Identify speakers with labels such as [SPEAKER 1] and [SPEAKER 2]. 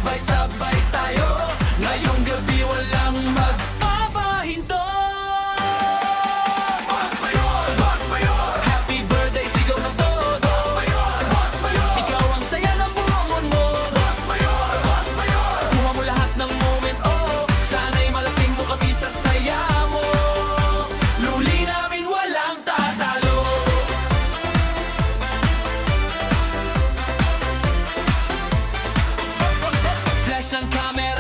[SPEAKER 1] sabay-sabay tayo. Ngayong gabi walang magpapahinto. Boss Mayor, Boss Mayor, happy birthday, sigaw ng todo. Boss Mayor, Boss Mayor, ikaw ang saya ng buong mundo. Boss Mayor, Boss Mayor, kuha mo lahat ng moment, oh. Sana'y malasing mo kami sa saya mo. Luli namin walang tatalo. Flash ng camera